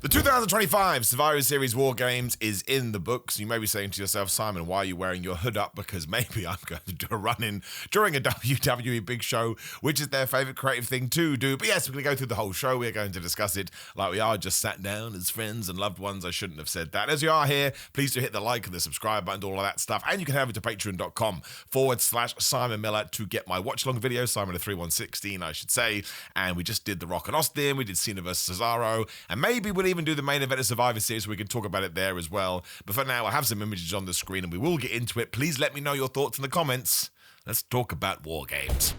The 2025 Survivor Series War Games is in the books. You may be saying to yourself, Simon, why are you wearing your hood up? Because maybe I'm going to do a run-in during a WWE big show, which is their favorite creative thing to do. But yes, we're going to go through the whole show. We're going to discuss it like we are just sat down as friends and loved ones. I shouldn't have said that. As you are here, please do hit the like and the subscribe button, all of that stuff. And you can head over to patreon.com/Simon Miller to get my watch-along video, Simon of 3116, I should say. And we just did The Rock and Austin. We did Cena vs. Cesaro. And maybe we'll even do the main event of Survivor Series, so we can talk about it there as well. But for now, I have some images on the screen and we will get into it. Please let me know your thoughts in the comments. Let's talk about War Games.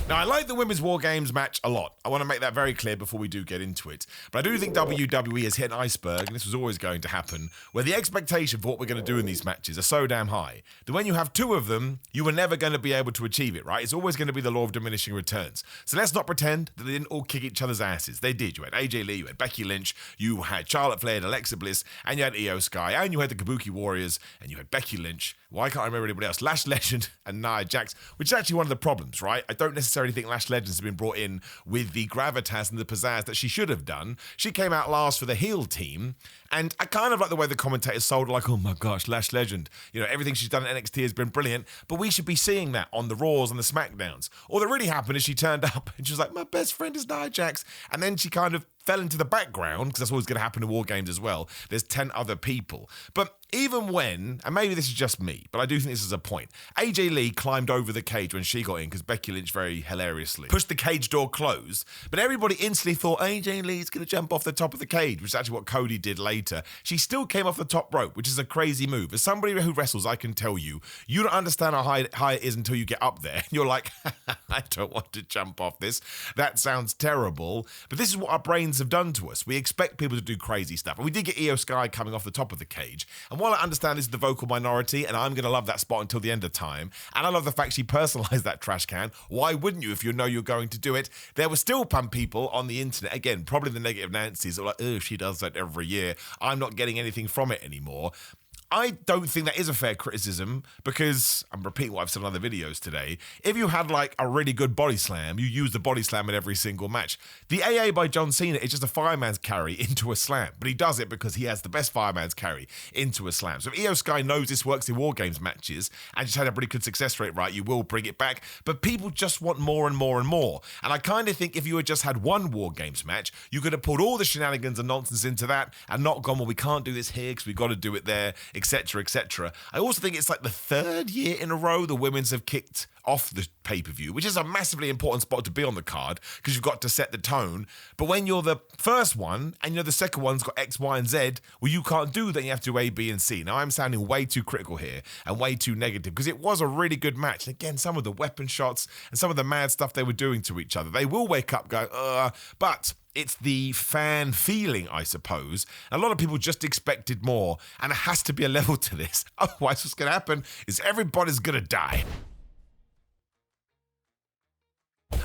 Now, I like the Women's War Games match a lot. I want to make that very clear before we do get into it. But I do think WWE has hit an iceberg, and this was always going to happen, where the expectation for what we're going to do in these matches are so damn high that when you have two of them, you were never going to be able to achieve it, right? It's always going to be the law of diminishing returns. So let's not pretend that they didn't all kick each other's asses. They did. You had AJ Lee, you had Becky Lynch, you had Charlotte Flair and Alexa Bliss, and you had Io Sky, and you had the Kabuki Warriors, and you had Becky Lynch. Why can't I remember anybody else? Lash Legend and Nia Jax, which is actually one of the problems, right? I don't necessarily think Lash Legend has been brought in with the gravitas and the pizzazz that she should have done. She came out last for the heel team, and I kind of like the way the commentators sold her, like, oh my gosh, Lash Legend. You know, everything she's done at NXT has been brilliant, but we should be seeing that on the Raws and the SmackDowns. All that really happened is she turned up and she was like, my best friend is Nia Jax, and then she kind of fell into the background, because that's always going to happen in War Games as well. There's 10 other people. But even when, and maybe this is just me, but I do think this is a point, AJ Lee climbed over the cage when she got in, because Becky Lynch very hilariously pushed the cage door closed, but everybody instantly thought AJ Lee's going to jump off the top of the cage, which is actually what Cody did later. She still came off the top rope, which is a crazy move. As somebody who wrestles, I can tell you, you don't understand how high it is until you get up there. You're like, I don't want to jump off this. That sounds terrible. But this is what our brains have done to us. We expect people to do crazy stuff. And we did get Io Sky coming off the top of the cage. And while I understand this is the vocal minority, and I'm going to love that spot until the end of time, and I love the fact she personalized that trash can, why wouldn't you if you know you're going to do it? There were still some people on the internet, again, probably the negative Nancy's, that were like, oh, she does that every year. I'm not getting anything from it anymore. I don't think that is a fair criticism, because I'm repeating what I've said in other videos today. If you had like a really good body slam, you use the body slam in every single match. The AA by John Cena is just a fireman's carry into a slam, but he does it because he has the best fireman's carry into a slam. So if Io Sky knows this works in War Games matches and just had a pretty good success rate, right, you will bring it back. But people just want more and more and more. And I kind of think if you had just had one War Games match, you could have pulled all the shenanigans and nonsense into that and not gone, well, we can't do this here because we've got to do it there, etc., etc. I also think it's like the third year in a row the women's have kicked off the pay-per-view, which is a massively important spot to be on the card because you've got to set the tone. But when you're the first one and you know the second one's got X, Y, and Z, well, you can't do that. You have to do A, B, and C. Now, I'm sounding way too critical here and way too negative because it was a really good match. And again, some of the weapon shots and some of the mad stuff they were doing to each other, they will wake up going, but it's the fan feeling, I suppose. A lot of people just expected more, and it has to be a level to this. Otherwise, what's going to happen is everybody's going to die.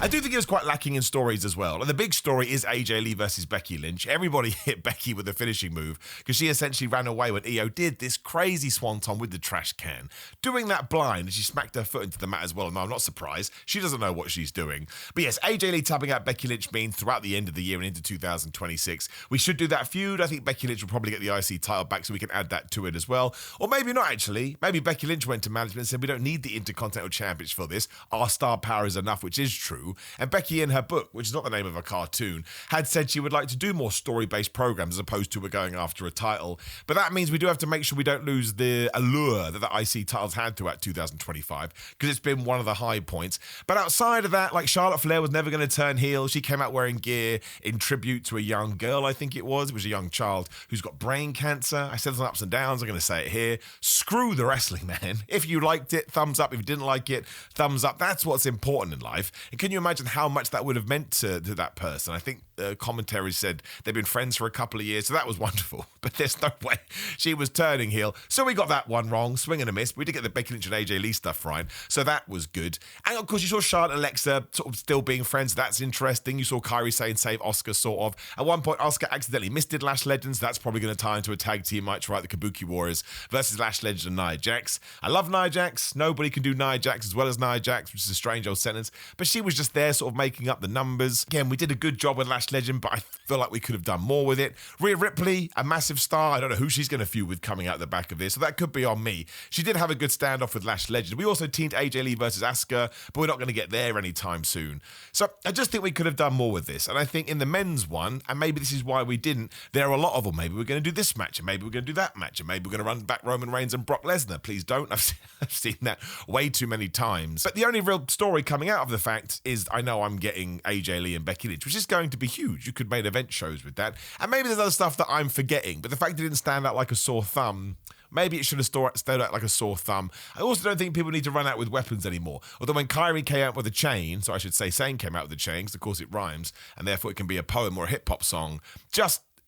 I do think it was quite lacking in stories as well. And the big story is AJ Lee versus Becky Lynch. Everybody hit Becky with the finishing move because she essentially ran away when Io did this crazy swanton with the trash can. Doing that blind, and she smacked her foot into the mat as well. No, I'm not surprised. She doesn't know what she's doing. But yes, AJ Lee tapping out Becky Lynch means throughout the end of the year and into 2026. We should do that feud. I think Becky Lynch will probably get the IC title back so we can add that to it as well. Or maybe not actually. Maybe Becky Lynch went to management and said, we don't need the Intercontinental Championship for this. Our star power is enough, which is true. And Becky, in her book, which is not the name of a cartoon, had said she would like to do more story-based programs as opposed to we're going after a title. But that means we do have to make sure we don't lose the allure that the IC titles had throughout 2025, because it's been one of the high points. But outside of that, like Charlotte Flair was never going to turn heel. She came out wearing gear in tribute to a young girl, I think it was. It was a young child who's got brain cancer. I said some ups and downs. I'm going to say it here. Screw the wrestling, man. If you liked it, thumbs up. If you didn't like it, thumbs up. That's what's important in life. And can you imagine how much that would have meant to that person? I think commentary said they've been friends for a couple of years, so that was wonderful. But there's no way she was turning heel. So we got that one wrong, swing and a miss. We did get the Becky Lynch and AJ Lee stuff right, so that was good. And of course, you saw Charlotte and Alexa sort of still being friends. That's interesting. You saw Kairi saying save Asuka, sort of. At one point, Asuka accidentally misted Lash Legends. That's probably going to tie into a tag team match, right? The Kabuki Warriors versus Lash Legends and Nia Jax. I love Nia Jax. Nobody can do Nia Jax as well as Nia Jax, which is a strange old sentence. But she was was just there sort of making up the numbers. Again, we did a good job with Lash Legend, but I feel like we could have done more with it. Rhea Ripley, a massive star. I don't know who she's going to feud with coming out the back of this, so that could be on me. She did have a good standoff with Lash Legend. We also teamed AJ Lee versus Asuka, but we're not going to get there anytime soon. So I just think we could have done more with this. And I think in the men's one, and maybe this is why we didn't, there are a lot of them. Maybe we're going to do this match, and maybe we're going to do that match, and maybe we're going to run back Roman Reigns and Brock Lesnar. Please don't. I've seen that way too many times. But the only real story coming out of the fact is I know I'm getting AJ Lee and Becky Lynch, which is going to be huge. You could make event shows with that. And maybe there's other stuff that I'm forgetting, but the fact it didn't stand out like a sore thumb, maybe it should have stayed out like a sore thumb. I also don't think people need to run out with weapons anymore. Although when Kyrie came out with a chain, so I should say Sane came out with a chain, because of course it rhymes, and therefore it can be a poem or a hip-hop song,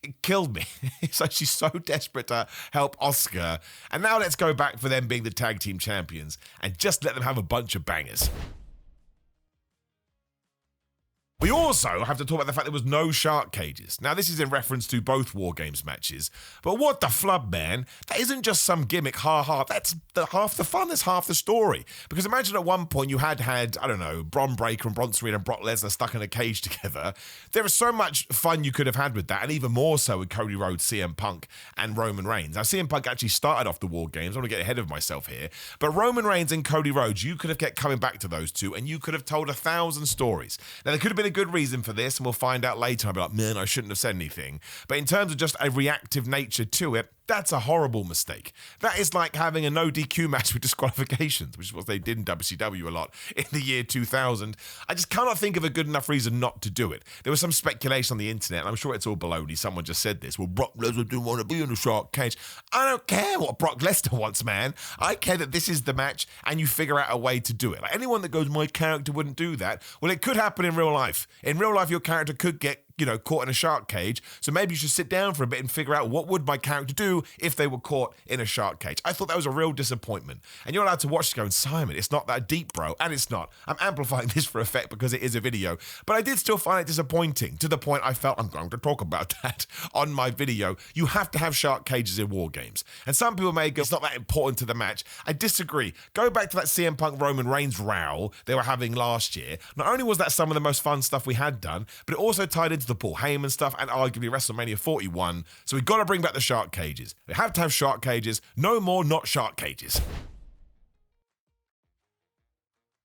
it killed me. It's like she's so desperate to help Asuka. And now let's go back for them being the tag team champions and just let them have a bunch of bangers. We also have to talk about the fact there was no shark cages. Now, this is in reference to both War Games matches, but what the flub, man? That isn't just some gimmick, ha-ha. That's half the fun, that's half the story. Because imagine at one point you had, I don't know, Bron Breakker and Bronson Reed and Brock Lesnar stuck in a cage together. There was so much fun you could have had with that, and even more so with Cody Rhodes, CM Punk, and Roman Reigns. Now, CM Punk actually started off the War Games. I want to get ahead of myself here. But Roman Reigns and Cody Rhodes, you could have kept coming back to those two, and you could have told 1,000 stories. Now, there could have been a good reason for this, and we'll find out later. I'll be like, man, I shouldn't have said anything. But in terms of just a reactive nature to it, that's a horrible mistake. That is like having a no DQ match with disqualifications, which is what they did in WCW a lot in the year 2000. I just cannot think of a good enough reason not to do it. There was some speculation on the internet, and I'm sure it's all baloney. Someone just said this. Well, Brock Lesnar didn't want to be in a shark cage. I don't care what Brock Lesnar wants, man. I care that this is the match, and you figure out a way to do it. Like anyone that goes, my character wouldn't do that. Well, it could happen in real life. In real life, your character could get caught in a shark cage. So maybe you should sit down for a bit and figure out what would my character do if they were caught in a shark cage. I thought that was a real disappointment. And you're allowed to watch this going, Simon, it's not that deep, bro. And it's not. I'm amplifying this for effect because it is a video. But I did still find it disappointing to the point I felt I'm going to talk about that on my video. You have to have shark cages in War Games. And some people may go, it's not that important to the match. I disagree. Go back to that CM Punk Roman Reigns row they were having last year. Not only was that some of the most fun stuff we had done, but it also tied into the Paul Heyman stuff and arguably WrestleMania 41. So we've got to bring back the shark cages. We have to have shark cages. No more not shark cages.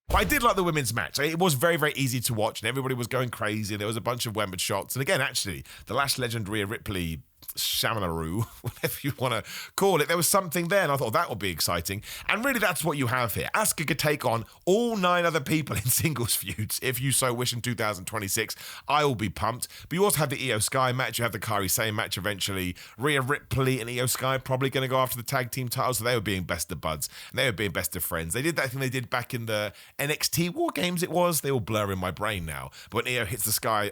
But I did like the women's match. It was very, very easy to watch, and everybody was going crazy. There was a bunch of Wembley shots. And again, actually, the Lash Legend Rhea Ripley Shamanaroo, whatever you want to call it, there was something there, and I thought that would be exciting. And really, that's what you have here. Asuka could take on all 9 other people in singles feuds, if you so wish, in 2026. I will be pumped. But you also have the Io Sky match. You have the Kairi Sane match eventually. Rhea Ripley and Io Sky probably going to go after the tag team titles, so they were being best of buds, and they were being best of friends. They did that thing they did back in the NXT War Games, it was. They all blur in my brain now. But when Io hits the sky,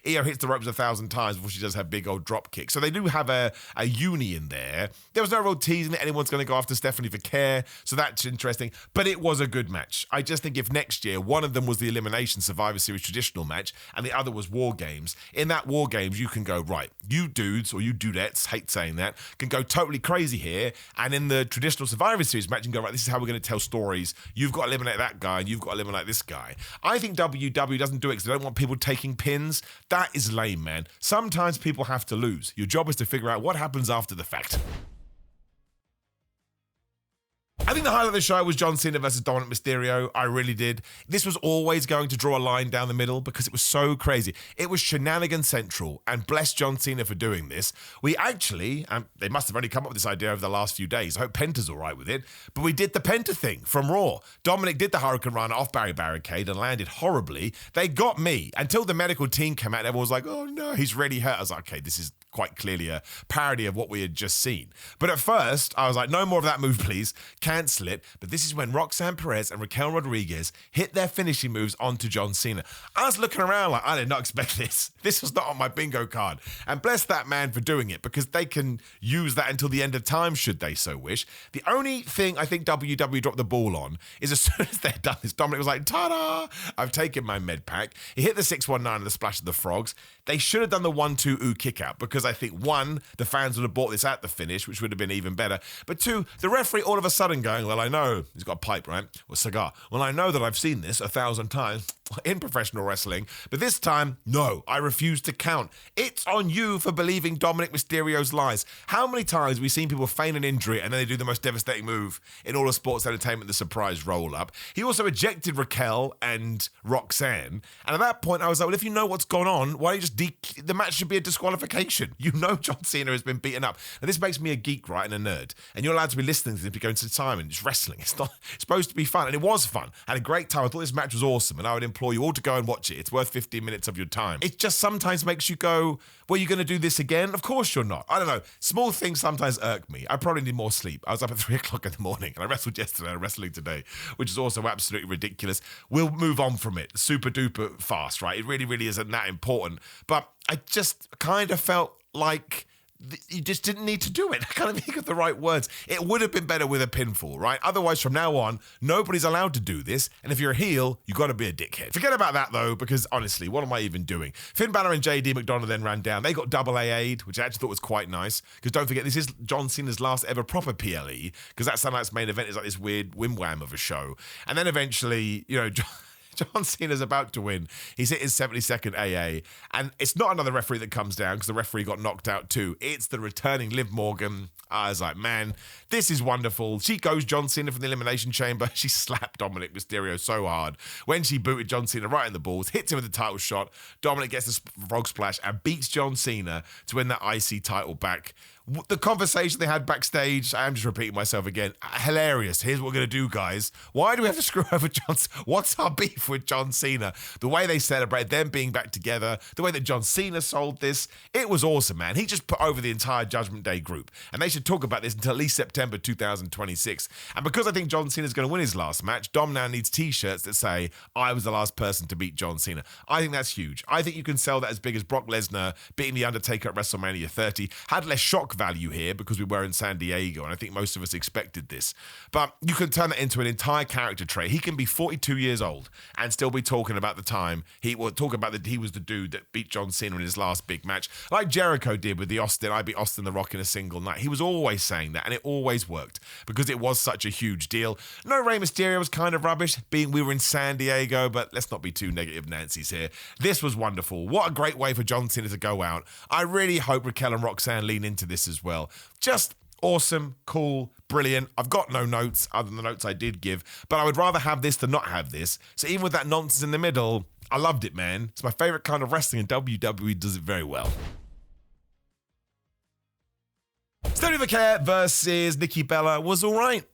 Io hits the ropes 1,000 times before she does her big old drop kick. So they do have a union there. There was no real teasing that anyone's going to go after Stephanie for care, so that's interesting. But it was a good match. I just think if next year one of them was the Elimination Survivor Series traditional match and the other was War Games, in that War Games you can go, right, you dudes or you dudettes, hate saying that, can go totally crazy here, and in the traditional Survivor Series match you can go, right, this is how we're going to tell stories. You've got to eliminate that guy and you've got to eliminate this guy. I think WWE doesn't do it because they don't want people taking pins. That is lame, man. Sometimes people have to lose. Your job is to figure out what happens after the fact. I think the highlight of the show was John Cena versus Dominic Mysterio. I really did. This was always going to draw a line down the middle because it was so crazy. It was shenanigan central, and bless John Cena for doing this. We actually, they must have only come up with this idea over the last few days. I hope Penta's all right with it. But we did the Penta thing from Raw. Dominic did the Hurricane Run off Barry Barricade and landed horribly. They got me until the medical team came out and everyone was like, oh no, he's really hurt. I was like, okay, this is quite clearly a parody of what we had just seen. But at first, I was like, no more of that move, please. Cancel it. But this is when Roxanne Perez and Raquel Rodriguez hit their finishing moves onto John Cena. I was looking around like, I did not expect this. This was not on my bingo card. And bless that man for doing it, because they can use that until the end of time should they so wish. The only thing I think WWE dropped the ball on is as soon as they're done this, Dominic was like, ta-da! I've taken my med pack. He hit the 619 and the splash of the frogs. They should have done the 1-2 ooh kick out, because I think, one, the fans would have bought this at the finish, which would have been even better. But two, the referee all of a sudden going, going, well, I know, he's got a pipe, right? Or a cigar. Well, I know that I've seen this 1,000 times in professional wrestling, but this time, no, I refuse to count. It's on you for believing Dominic Mysterio's lies. How many times have we seen people feign an injury and then they do the most devastating move in all of sports entertainment, the surprise roll-up? He also ejected Raquel and Roxanne, and at that point I was like, well, if you know what's gone on, why don't you just the match should be a disqualification. You know John Cena has been beaten up. And this makes me a geek, right, and a nerd. And you're allowed to be listening to this, be going to Simon, it's wrestling. It's not it's supposed to be fun, and it was fun. I had a great time. I thought this match was awesome, and I would implore you all to go and watch it. It's worth 15 minutes of your time. It just sometimes makes you go, well, you're going to do this again? Of course you're not. I don't know. Small things sometimes irk me. I probably need more sleep. I was up at 3 o'clock in the morning, and I wrestled yesterday, I'm wrestling today, which is also absolutely ridiculous. We'll move on from it super duper fast, right? It really, really isn't that important. But I just kind of felt like you just didn't need to do it. I can't think of the right words. It would have been better with a pinfall, right? Otherwise, from now on, nobody's allowed to do this. And if you're a heel, you've got to be a dickhead. Forget about that, though, because honestly, what am I even doing? Finn Balor and JD McDonough then ran down. They got double AA'd, which I actually thought was quite nice. Because don't forget, this is John Cena's last ever proper PLE. Because that Sunday Night's Main Event is like this weird wham-wham of a show. And then eventually, John Cena's about to win. He's hit his 72nd AA. And it's not another referee that comes down because the referee got knocked out too. It's the returning Liv Morgan. I was like, man, this is wonderful. She goes John Cena from the Elimination Chamber. She slapped Dominic Mysterio so hard. When she booted John Cena right in the balls, hits him with the title shot, Dominic gets the frog splash and beats John Cena to win that IC title back. The conversation they had backstage, I am just repeating myself again, hilarious. Here's what we're going to do, guys. Why do we have to screw over John Cena? What's our beef with John Cena? The way they celebrated them being back together, the way that John Cena sold this, it was awesome, man. He just put over the entire Judgment Day group. And they should talk about this until at least September 2026. And because I think John Cena's going to win his last match, Dom now needs t-shirts that say, I was the last person to beat John Cena. I think that's huge. I think you can sell that as big as Brock Lesnar beating The Undertaker at WrestleMania 30. Had less shock value here because we were in San Diego, and I think most of us expected this. But you can turn that into an entire character trait. He can be 42 years old and still be talking about the time he was the dude that beat John Cena in his last big match, like Jericho did with the Austin. I beat Austin the Rock in a single night. He was always saying that, and it always worked because it was such a huge deal. No, Rey Mysterio was kind of rubbish, being we were in San Diego, but let's not be too negative Nancy's here. This was wonderful. What a great way for John Cena to go out. I really hope Raquel and Roxanne lean into this as well. Just awesome, cool, brilliant. I've got no notes other than the notes I did give, but I would rather have this than not have this. So even with that nonsense in the middle, I loved it, man. It's my favorite kind of wrestling, and WWE does it very well. Stephanie McCare versus Nikki Bella was all right.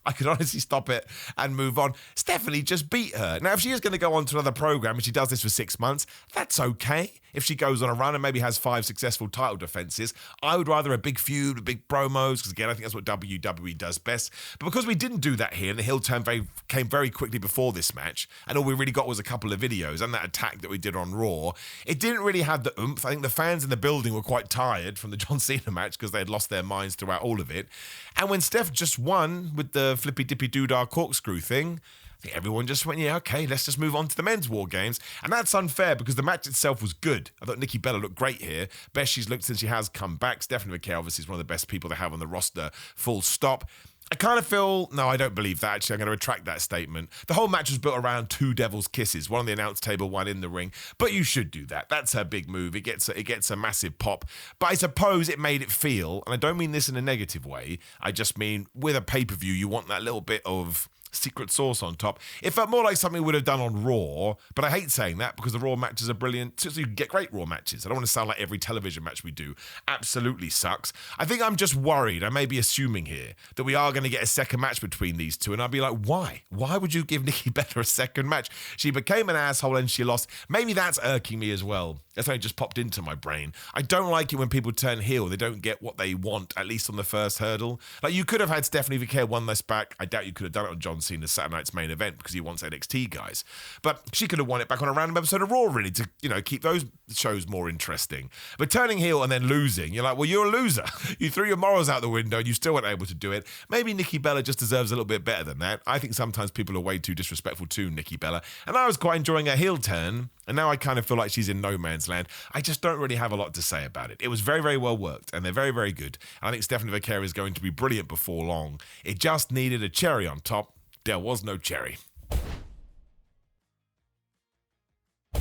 I could honestly stop it and move on. Stephanie just beat her. Now, if she is going to go on to another program and she does this for 6 months, that's okay. If she goes on a run and maybe has 5 successful title defenses, I would rather a big feud with big promos, because again, I think that's what WWE does best. But because we didn't do that here, and the heel turn came very quickly before this match, and all we really got was a couple of videos and that attack that we did on Raw, it didn't really have the oomph. I think the fans in the building were quite tired from the John Cena match because they had lost their minds throughout all of it. And when Steph just won with the flippy dippy doodah corkscrew thing, I think everyone just went, yeah, okay, let's just move on to the men's War Games. And that's unfair because the match itself was good. I thought Nikki Bella looked great here. Best she's looked since she has come back. Stephanie McCare obviously is one of the best people they have on the roster, full stop. I kind of feel, no, I don't believe that, actually. I'm going to retract that statement. The whole match was built around 2 devil's kisses, one on the announce table, one in the ring. But you should do that. That's her big move. It gets a massive pop. But I suppose it made it feel, and I don't mean this in a negative way, I just mean with a pay-per-view, you want that little bit of secret sauce on top. It felt more like something we would have done on Raw, but I hate saying that because the Raw matches are brilliant. So you can get great Raw matches. I don't want to sound like every television match we do absolutely sucks. I think I'm just worried, I may be assuming here, that we are going to get a second match between these two, and I'd be like, why? Why would you give Nikki Bella a second match? She became an asshole and she lost. Maybe that's irking me as well. That's only just popped into my brain. I don't like it when people turn heel. They don't get what they want, at least on the first hurdle. Like, you could have had Stephanie McCare won this back. I doubt you could have done it on John Cena's Saturday Night's Main Event because he wants NXT guys. But she could have won it back on a random episode of Raw, really, to, keep those shows more interesting. But turning heel and then losing, you're like, well, you're a loser. You threw your morals out the window and you still weren't able to do it. Maybe Nikki Bella just deserves a little bit better than that. I think sometimes people are way too disrespectful to Nikki Bella. And I was quite enjoying her heel turn. And now I kind of feel like she's in no man's man's land. I just don't really have a lot to say about it. It was very, very well worked, and they're very, very good. And I think Stephanie Vaquera is going to be brilliant before long. It just needed a cherry on top. There was no cherry.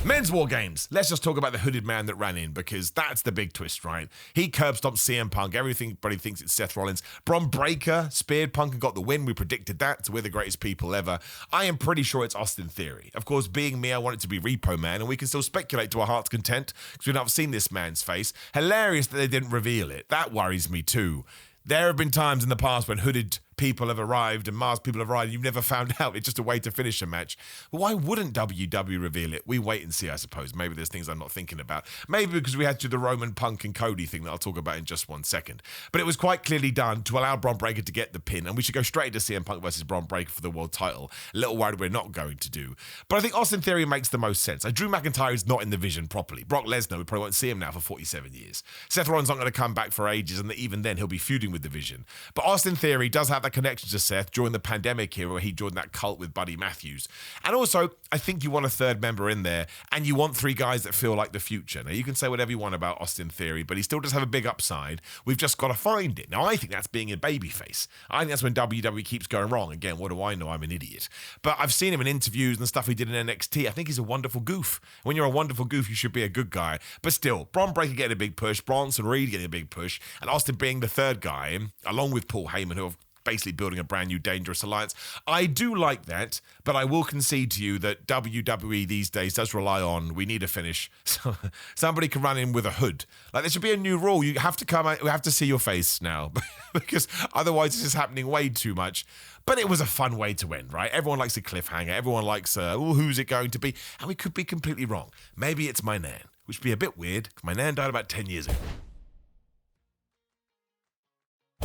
Men's War Games. Let's just talk about the hooded man that ran in, because that's the big twist, right? He curb stomped CM Punk. Everybody thinks it's Seth Rollins. Bron Breakker speared Punk and got the win. We predicted that. So we're the greatest people ever. I am pretty sure it's Austin Theory. Of course, being me, I want it to be Repo Man, and we can still speculate to our heart's content because we've not seen this man's face. Hilarious that they didn't reveal it. That worries me too. There have been times in the past when hooded people have arrived and masked people have arrived and you've never found out. It's just a way to finish a match. But why wouldn't WWE reveal it? We wait and see, I suppose. Maybe there's things I'm not thinking about. Maybe because we had to do the Roman Punk and Cody thing that I'll talk about in just 1 second. But it was quite clearly done to allow Bron Breakker to get the pin, and we should go straight to CM Punk versus Bron Breakker for the world title. A little worried we're not going to do. But I think Austin Theory makes the most sense. Drew McIntyre is not in the vision properly. Brock Lesnar, we probably won't see him now for 47 years. Seth Rollins not going to come back for ages, and even then he'll be feuding with the vision. But Austin Theory does have that connection to Seth during the pandemic era where he joined that cult with Buddy Matthews. And also, I think you want a third member in there, and you want 3 guys that feel like the future. Now, you can say whatever you want about Austin Theory, but he still does have a big upside. We've just got to find it. Now, I think that's being a babyface. I think that's when WWE keeps going wrong. Again, what do I know? I'm an idiot. But I've seen him in interviews and stuff he did in NXT. I think he's a wonderful goof. When you're a wonderful goof, you should be a good guy. But still, Bron Breakker getting a big push, Bronson Reed getting a big push, and Austin being the third guy, along with Paul Heyman, who have basically building a brand new dangerous alliance. I do like that, but I will concede to you that WWE these days does rely on, we need a finish. So somebody can run in with a hood. Like, there should be a new rule. You have to come out, we have to see your face now because otherwise this is happening way too much. But it was a fun way to end, right? Everyone likes a cliffhanger. Everyone likes, who's it going to be? And we could be completely wrong. Maybe it's my nan, which would be a bit weird because my nan died about 10 years ago.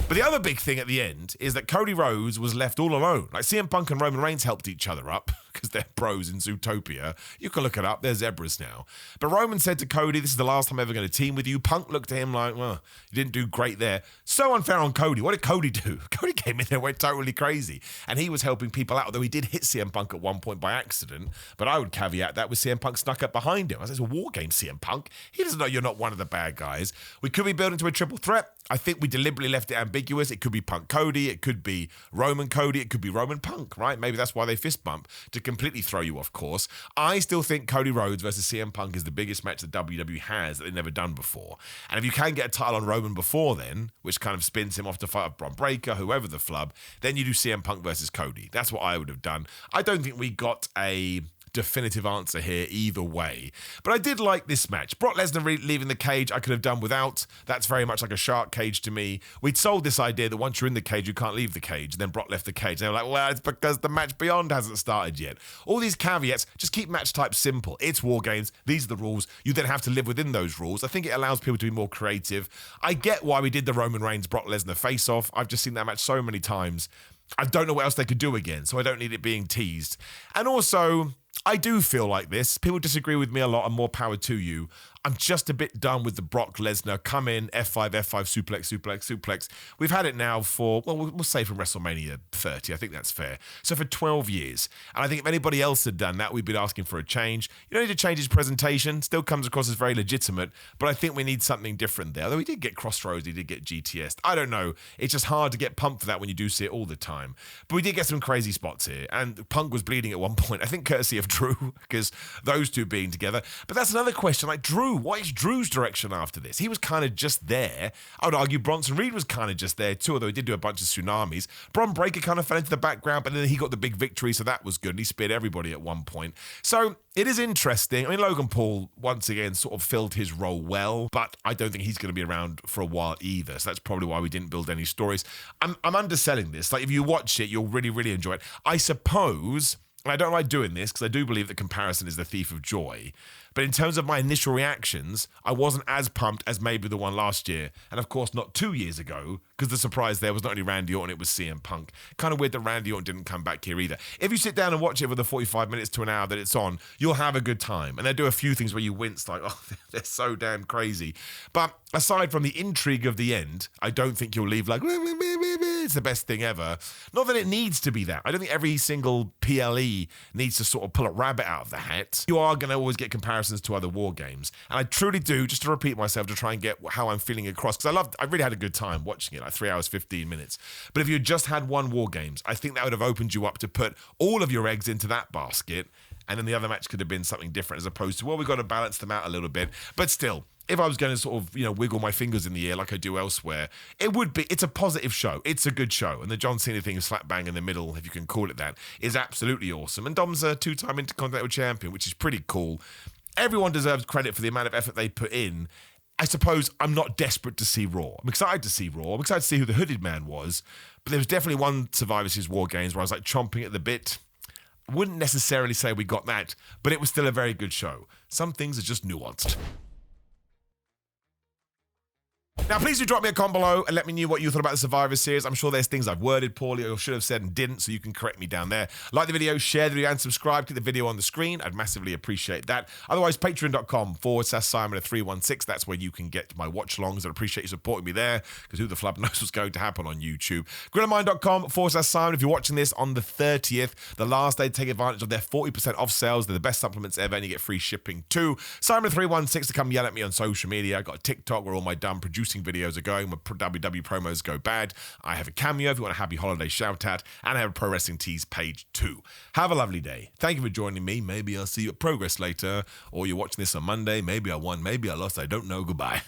But the other big thing at the end is that Cody Rhodes was left all alone. Like, CM Punk and Roman Reigns helped each other up because they're bros in Zootopia. You can look it up. They're zebras now. But Roman said to Cody, this is the last time I'm ever going to team with you. Punk looked at him like, well, you didn't do great there. So unfair on Cody. What did Cody do? Cody came in there and went totally crazy. And he was helping people out, although he did hit CM Punk at one point by accident. But I would caveat that with CM Punk snuck up behind him. I said, it's a war game, CM Punk. He doesn't know you're not one of the bad guys. We could be building to a triple threat. I think we deliberately left it ambiguous. It could be Punk Cody, it could be Roman Cody, it could be Roman Punk, right? Maybe that's why they fist bump, to completely throw you off course. I still think Cody Rhodes versus CM Punk is the biggest match that WWE has that they've never done before. And if you can get a title on Roman before then, which kind of spins him off to fight up Bron Breakker, whoever the flub, then you do CM Punk versus Cody. That's what I would have done. I don't think we got a definitive answer here either way. But I did like this match. Brock Lesnar leaving the cage I could have done without. That's very much like a shark cage to me. We'd sold this idea that once you're in the cage, you can't leave the cage. And then Brock left the cage. They were like, well, it's because the match beyond hasn't started yet. All these caveats, just keep match types simple. It's War Games. These are the rules. You then have to live within those rules. I think it allows people to be more creative. I get why we did the Roman Reigns Brock Lesnar face-off. I've just seen that match so many times. I don't know what else they could do again, so I don't need it being teased. And also, I do feel like this. People disagree with me a lot, and more power to you. I'm just a bit done with the Brock Lesnar come in, F5, suplex. We've had it now for, well, we'll say from WrestleMania 30. I think that's fair. So for 12 years. And I think if anybody else had done that, we'd been asking for a change. You don't need to change his presentation. Still comes across as very legitimate. But I think we need something different there. Although he did get Crossroads, he did get GTS. I don't know. It's just hard to get pumped for that when you do see it all the time. But we did get some crazy spots here. And Punk was bleeding at one point. I think courtesy of Drew, because those two being together. But that's another question. Like, Drew, what is Drew's direction after this? He was kind of just there. I would argue Bronson Reed was kind of just there too, although he did do a bunch of tsunamis. Bron Breakker kind of fell into the background, but then he got the big victory, so that was good. And he speared everybody at one point. So it is interesting. I mean, Logan Paul, once again, sort of filled his role well, but I don't think he's going to be around for a while either. So that's probably why we didn't build any stories. I'm underselling this. Like, if you watch it, you'll really, really enjoy it. I suppose, and I don't like doing this because I do believe that comparison is the thief of joy. But in terms of my initial reactions, I wasn't as pumped as maybe the one last year. And of course, not 2 years ago, because the surprise there was not only Randy Orton, it was CM Punk. Kind of weird that Randy Orton didn't come back here either. If you sit down and watch it for the 45 minutes to an hour that it's on, you'll have a good time. And they do a few things where you wince like, oh, they're so damn crazy. But aside from the intrigue of the end, I don't think you'll leave like, it's the best thing ever. Not that it needs to be that. I don't think every single PLE needs to sort of pull a rabbit out of the hat. You are going to always get comparisons comparisons to other war games. And I truly do, just to repeat myself, to try and get how I'm feeling across, because I really had a good time watching it, like 3 hours, 15 minutes. But if you just had one war games, I think that would have opened you up to put all of your eggs into that basket, and then the other match could have been something different, as opposed to, well, we've got to balance them out a little bit. But still, if I was going to sort of, wiggle my fingers in the air like I do elsewhere, it's a positive show. It's a good show. And the John Cena thing, slap bang in the middle, if you can call it that, is absolutely awesome. And Dom's a 2-time Intercontinental Champion, which is pretty cool. Everyone deserves credit for the amount of effort they put in. I suppose I'm not desperate to see Raw. I'm excited to see Raw. I'm excited to see who the Hooded Man was. But there was definitely one Survivor Series War Games where I was like chomping at the bit. I wouldn't necessarily say we got that, but it was still a very good show. Some things are just nuanced. Now, please do drop me a comment below and let me know what you thought about the Survivor Series. I'm sure there's things I've worded poorly or should have said and didn't, so you can correct me down there. Like the video, share the video, and subscribe. Click the video on the screen. I'd massively appreciate that. Otherwise, patreon.com/Simon316. That's where you can get my watch-alongs. I'd appreciate you supporting me there, because who the flub knows what's going to happen on YouTube. Grillermind.com/Simon. If you're watching this on the 30th, the last day to take advantage of their 40% off sales. They're the best supplements ever, and you get free shipping too. Simon316 to come yell at me on social media. I've got a TikTok where all my dumb producing videos are going, where WW promos go bad. I have a Cameo if you want a happy holiday shout out, and I have a Pro Wrestling Tees page too. Have a lovely day. Thank you for joining me. Maybe I'll see you at Progress later, or you're watching this on Monday. Maybe I won, maybe I lost. I don't know. Goodbye.